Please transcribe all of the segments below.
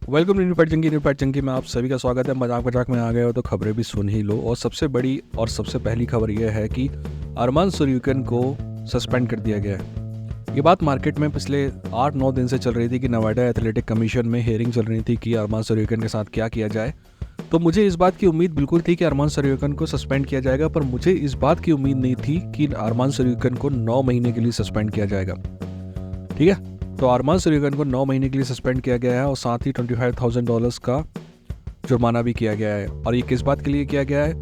Welcome new fight जंगी में आप सभी का स्वागत है। मजाक मजाक में आ गए हो तो खबरें भी सुन ही लो। और सबसे बड़ी और सबसे पहली खबर यह है कि अरमान सरूकन को सस्पेंड कर दिया गया है। ये बात मार्केट में पिछले 8-9 दिन से चल रही थी कि नोएडा एथलेटिक कमीशन में हियरिंग चल रही थी कि अरमान सरूकन के साथ क्या किया जाए। तो मुझे इस बात की उम्मीद बिल्कुल थी कि अरमान सरूकन को सस्पेंड किया जाएगा, पर मुझे इस बात की उम्मीद नहीं थी कि अरमान सरूकन को 9 महीने के लिए सस्पेंड किया जाएगा। ठीक है, तो अरमान सरूकन को 9 महीने के लिए सस्पेंड किया गया है और साथ ही $25,000 का जुर्माना भी किया गया है। और ये किस बात के लिए किया गया है?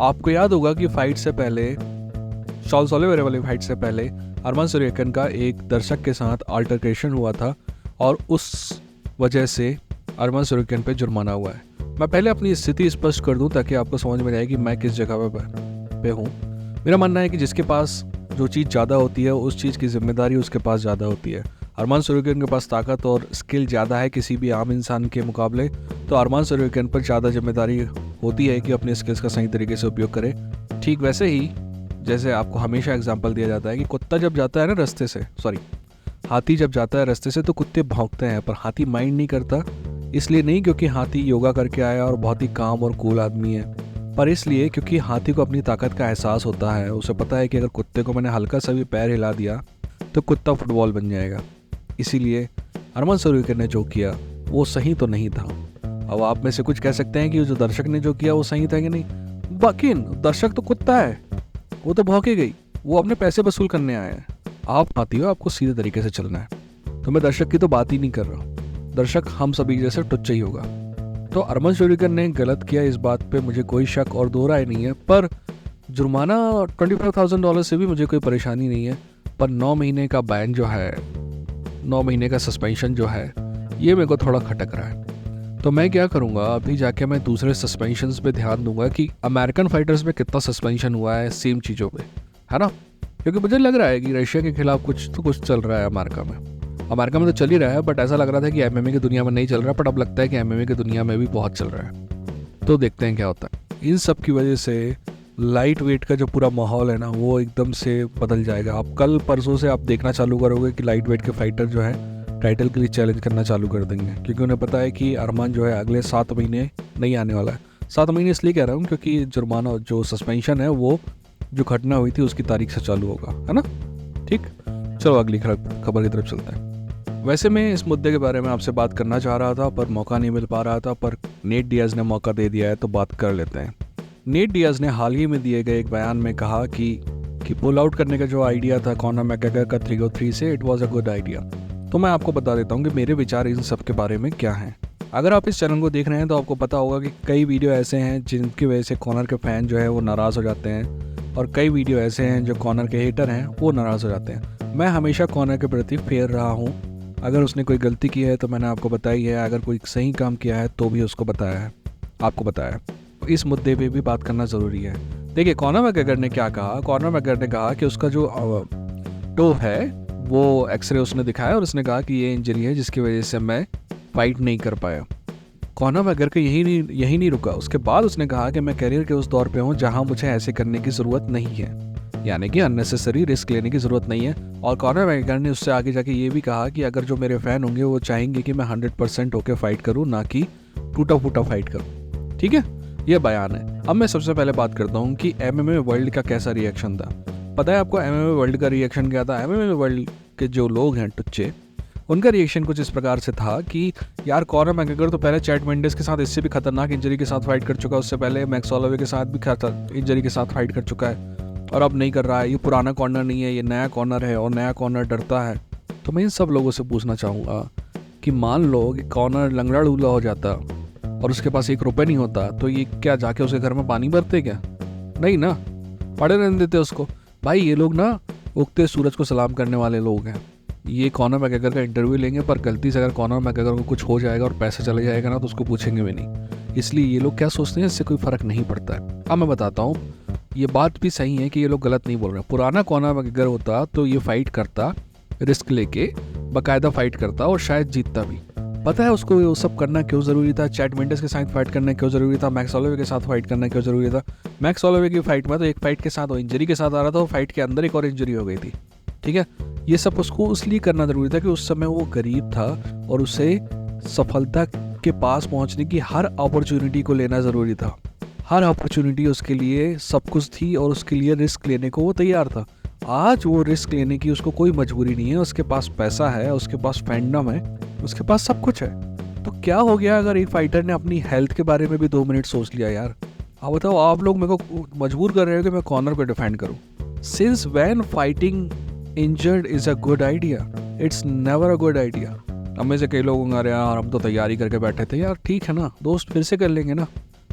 आपको याद होगा कि फाइट से पहले, चार्ल्स ओलिवेरा वाली फाइट से पहले अरमान सरूकन का एक दर्शक के साथ अल्टरकेशन हुआ था और उस वजह से अरमान सरूकन पे जुर्माना हुआ है। मैं पहले अपनी स्थिति स्पष्ट कर दूं ताकि आपको समझ में आए कि मैं किस जगह पे हूँ। मेरा मानना है कि जिसके पास जो चीज़ ज़्यादा होती है उस चीज़ की जिम्मेदारी उसके पास ज़्यादा होती है। अरमान सरूकन के पास ताकत और स्किल ज़्यादा है किसी भी आम इंसान के मुकाबले, तो अरमान सरूकन पर ज़्यादा जिम्मेदारी होती है कि अपने स्किल्स का सही तरीके से उपयोग करे। ठीक वैसे ही जैसे आपको हमेशा एग्जांपल दिया जाता है कि कुत्ता जब जाता है ना हाथी जब जाता है रास्ते से तो कुत्ते भौंकते हैं, पर हाथी माइंड नहीं करता। इसलिए नहीं क्योंकि हाथी योगा करके आया और बहुत ही काम और कूल आदमी है, पर इसलिए क्योंकि हाथी को अपनी ताकत का एहसास होता है। उसे पता है कि अगर कुत्ते को मैंने हल्का सा भी पैर हिला दिया तो कुत्ता फुटबॉल बन जाएगा। इसीलिए अरमान सरूकन ने जो किया वो सही तो नहीं था। अब आप में से कुछ कह सकते हैं कि जो दर्शक ने जो किया वो सही था कि नहीं। बाकी दर्शक तो कुत्ता है, वो तो भौंके गई, वो अपने पैसे वसूल करने आया है। आप हाथी हो, आपको सीधे तरीके से चलना है। तो मैं दर्शक की तो बात ही नहीं कर रहा हूँ। दर्शक हम सभी जैसे टुच्चा ही होगा। तो अरमान सरूकन ने गलत किया, इस बात पे मुझे कोई शक और दो राय नहीं है। पर जुर्माना $25,000 से भी मुझे कोई परेशानी नहीं है। पर 9 महीने का बैन जो है, 9 महीने का सस्पेंशन जो है, ये मेरे को थोड़ा खटक रहा है। तो मैं क्या करूँगा, अभी जाके मैं दूसरे सस्पेंशंस पे ध्यान दूंगा कि अमेरिकन फाइटर्स में कितना सस्पेंशन हुआ है सेम चीज़ों पे, है ना। क्योंकि मुझे लग रहा है कि रशिया के खिलाफ कुछ चल रहा है अमेरिका में तो चल ही रहा है, बट ऐसा लग रहा था कि एमएमए की दुनिया में नहीं चल रहा, बट अब लगता है कि एमएमए की दुनिया में भी बहुत चल रहा है। तो देखते हैं क्या होता है। इन सब की वजह से लाइट वेट का जो पूरा माहौल है ना वो एकदम से बदल जाएगा। आप कल परसों से आप देखना चालू करोगे कि लाइट वेट के फाइटर जो है टाइटल के लिए चैलेंज करना चालू कर देंगे, क्योंकि उन्हें पता है कि अरमान जो है अगले 7 महीने नहीं आने वाला है। 7 महीने इसलिए कह रहा हूँ क्योंकि जुर्माना जो सस्पेंशन है वो जो घटना हुई थी उसकी तारीख से चालू होगा, है ना। ठीक, चलो अगली खबर की तरफ चलते हैं। वैसे मैं इस मुद्दे के बारे में आपसे बात करना चाह रहा था पर मौका नहीं मिल पा रहा था, पर नेट डियाज ने मौका दे दिया है तो बात कर लेते हैं। नेट डियाज ने हाल ही में दिए गए एक बयान में कहा कि पुल आउट करने का जो आइडिया था कॉनर मैकग्रेगर का 303 से, it was a good idea. तो मैं आपको बता देता हूँ कि मेरे विचार इन सब के बारे में क्या हैं। अगर आप इस चैनल को देख रहे हैं तो आपको पता होगा कि कई वीडियो ऐसे हैं जिनकी वजह से कॉनर के फ़ैन जो है वो नाराज़ हो जाते हैं, और कई वीडियो ऐसे हैं जो कॉनर के हेटर हैं वो नाराज़ हो जाते हैं। मैं हमेशा कॉनर के प्रति फेयर रहा हूँ। अगर उसने कोई गलती की है तो मैंने आपको बताई है, अगर कोई सही काम किया है तो भी उसको बताया है, आपको बताया है। इस मुद्दे पे भी बात करना ज़रूरी है। देखिए कॉनर मैकग्रेगर ने क्या कहा। कॉनर मैकग्रेगर ने कहा कि उसका जो टो है वो एक्सरे उसने दिखाया और उसने कहा कि ये इंजरी है जिसकी वजह से मैं फाइट नहीं कर पाया। कॉनर मैकग्रेगर यही नहीं रुका। उसके बाद उसने कहा कि मैं करियर के उस दौर पे हूँ जहाँ मुझे ऐसे करने की ज़रूरत नहीं है, यानी कि अननेसेसरी रिस्क लेने की ज़रूरत नहीं है। और कॉनर मैकग्रेगर ने उससे आगे जाके ये भी कहा कि अगर जो मेरे फ़ैन होंगे वो चाहेंगे कि मैं 100% होकर फाइट करूँ, ना कि टूटा फूटा फाइट करूँ। ठीक है, ये बयान है। अब मैं सबसे पहले बात करता हूँ कि एमएमए वर्ल्ड का कैसा रिएक्शन था। पता है आपको एमएमए वर्ल्ड का रिएक्शन क्या था? एमएमए वर्ल्ड के जो लोग हैं टुच्चे, उनका रिएक्शन कुछ इस प्रकार से था कि यार कॉनर मैकग्रेगर तो पहले चैट मेंडिस के साथ इससे भी खतरनाक इंजरी के साथ फाइट कर चुका है, उससे पहले मैक्स होलोवे के साथ भी इंजरी के साथ फाइट कर चुका है, और अब नहीं कर रहा है। ये पुराना कॉर्नर नहीं है, ये नया कॉर्नर है और नया कॉर्नर डरता है। तो मैं इन सब लोगों से पूछना चाहूँगा कि मान लो कि कॉर्नर लंगड़ा लूला हो जाता और उसके पास $1 नहीं होता, तो ये क्या जाके उसके घर में पानी भरते क्या? नहीं ना, पड़े रहने देते उसको। भाई ये लोग ना उगते सूरज को सलाम करने वाले लोग हैं। ये कॉनर मैकग्रेगर का इंटरव्यू लेंगे, पर गलती से अगर कॉनर मैकग्रेगर को कुछ हो जाएगा और पैसा चले जाएगा ना तो उसको पूछेंगे भी नहीं। इसलिए ये लोग क्या सोचते हैं, इससे कोई फ़र्क नहीं पड़ता है। अब मैं बताता हूँ, ये बात भी सही है कि ये लोग गलत नहीं बोल रहे हैं। पुराना कॉनर मैकग्रेगर होता तो ये फाइट करता, रिस्क लेके बाकायदा फाइट करता और शायद जीतता भी। पता है उसको वो सब करना क्यों ज़रूरी था? चैट मेंडिस के साथ फाइट करना क्यों ज़रूरी था? मैक्स होलोवे के साथ फाइट करना क्यों ज़रूरी था? मैक्स होलोवे की फाइट में तो एक फाइट के साथ वो इंजरी के साथ आ रहा था, वो फाइट के अंदर एक और इंजरी हो गई थी। ठीक है, ये सब उसको इसलिए करना ज़रूरी था कि उस समय वो गरीब था और उसे सफलता के पास पहुंचने की हर अपॉर्चुनिटी को लेना ज़रूरी था। हर अपॉर्चुनिटी उसके लिए सब कुछ थी और उसके लिए रिस्क लेने को वो तैयार था। आज वो रिस्क लेने की उसको कोई मजबूरी नहीं है, उसके पास पैसा है, उसके पास फैंडम है, उसके पास सब कुछ है। तो क्या हो गया अगर एक फाइटर ने अपनी हेल्थ के बारे में भी 2 मिनट सोच लिया यार। आप बताओ, आप लोग मेरे को मजबूर कर रहे हो कि मैं कॉर्नर को डिफेंड करूं। Since when fighting injured is a good idea, it's never a good idea. अब में से कई लोग होंगे, अरे यार हम तो तैयारी करके बैठे थे। यार ठीक है ना दोस्त, फिर से कर लेंगे ना।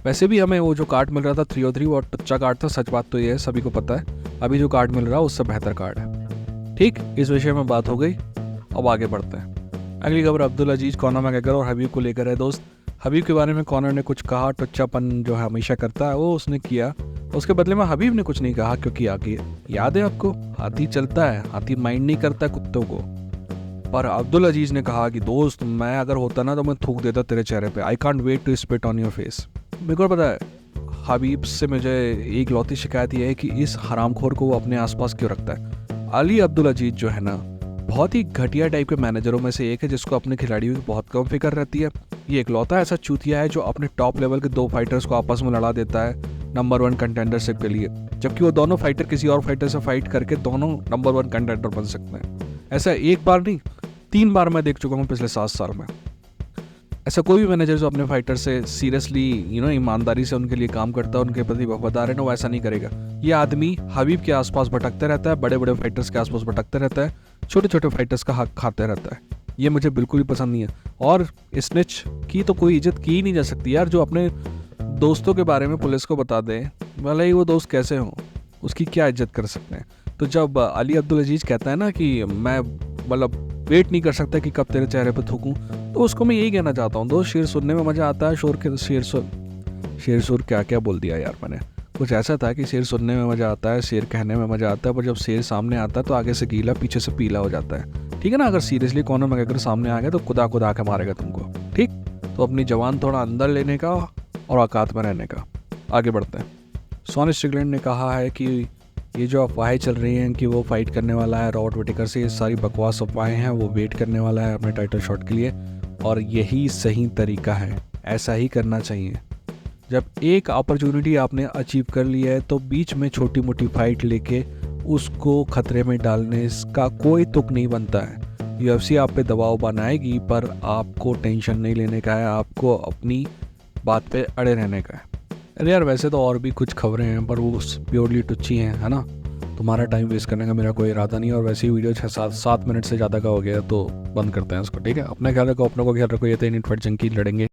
वैसे भी हमें वो जो कार्ड मिल रहा था 303 वो टुच्चा कार्ड था, सच बात तो ये है, सभी को पता है। अभी जो कार्ड मिल रहा है उससे बेहतर कार्ड है। ठीक, इस विषय में बात हो गई, अब आगे बढ़ते हैं। अगली खबर अब्दुल अजीज कॉर्नर मैकग्रेगर और हबीब को लेकर है दोस्त। हबीब के बारे में कॉर्नर ने कुछ कहा, टुच्चापन जो है हमेशा करता है वो उसने किया। उसके बदले में हबीब ने कुछ नहीं कहा, क्योंकि आगे याद है आपको, हाथी चलता है, हाथी माइंड नहीं करता कुत्तों को। पर अब्दुल अजीज ने कहा कि दोस्त मैं अगर होता ना तो मैं थूक देता तेरे चेहरे पे। I can't wait to spit on your face. मेरे को पता है हबीब से मुझे एक लौती शिकायत ये है कि इस हरामखोर को वो अपने आसपास क्यों रखता है। अली अब्दुल अजीज जो है ना, बहुत ही घटिया टाइप के मैनेजरों में से एक है, जिसको अपने खिलाड़ियों की बहुत कम फिक्र रहती है। ये इकलौता ऐसा चूतिया है जो अपने टॉप लेवल के 2 फाइटर्स को आपस में लड़ा देता है नंबर 1 कंटेंडरशिप के लिए, जबकि वो दोनों फाइटर किसी और फाइटर से फाइट करके दोनों नंबर 1 कंटेंडर बन सकते हैं। ऐसा एक बार नहीं, 3 बार मैं देख चुका हूँ पिछले 7 साल में। ऐसा कोई भी मैनेजर जो अपने फाइटर से सीरियसली ईमानदारी से उनके लिए काम करता है, उनके प्रति वफादार है ना, वो ऐसा नहीं करेगा। ये आदमी हबीब के आसपास भटकते रहता है, बड़े बड़े फाइटर्स के आसपास भटकते रहता है, छोटे छोटे फाइटर्स का हक खाते रहता है। ये मुझे बिल्कुल भी पसंद नहीं है। और स्निच की तो कोई इज्जत की ही नहीं जा सकती यार, जो अपने दोस्तों के बारे में पुलिस को बता दे, भले ही वो दोस्त कैसे हों, उसकी क्या इज्जत कर सकते हैं। तो जब अली अब्दुल अजीज कहता है ना कि मैं मतलब वेट नहीं कर सकता कि कब तेरे चेहरे पर थूकूं, तो उसको मैं यही कहना चाहता हूँ, दोस्त शेर सुनने में मज़ा आता है, शेर सुर क्या क्या बोल दिया यार मैंने। कुछ ऐसा था कि शेर सुनने में मज़ा आता है, शेर कहने में मज़ा आता है, पर जब शेर सामने आता है तो आगे से गीला पीछे से पीला हो जाता है। ठीक है ना, अगर सीरियसली कॉर्नर में अगर सामने आ गया तो खुदा खुदा के मारेगा तुमको। ठीक, तो अपनी जवान थोड़ा अंदर लेने का और औकात में रहने का। आगे बढ़ते हैं। सोनी स्ट्रिकलैंड ने कहा है कि ये जो अफवाहें चल रही हैं कि वो फाइट करने वाला है रॉबर्ट विटेकर से, ये सारी बकवास अफवाहें हैं। वो वेट करने वाला है अपने टाइटल शॉट के लिए, और यही सही तरीका है, ऐसा ही करना चाहिए। जब एक अपॉर्चुनिटी आपने अचीव कर लिया है तो बीच में छोटी मोटी फाइट लेके उसको खतरे में डालने का कोई तुक नहीं बनता है। यूएफसी आप पे दबाव बनाएगी, पर आपको टेंशन नहीं लेने का है, आपको अपनी बात पे अड़े रहने का है। अरे यार वैसे तो और भी कुछ खबरें हैं, पर वो प्योरली टुच्ची हैं, है ना। तुम्हारा टाइम वेस्ट करने का मेरा कोई इरादा नहीं है, और वैसे ही वीडियो 6-7 मिनट से ज़्यादा का हो गया, तो बंद करते हैं इसको। ठीक है, अपना ख्याल रखो, अपनों को ख्याल रखो। ये तो इन फट जंग की लड़ेंगे।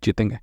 जीतेंगे।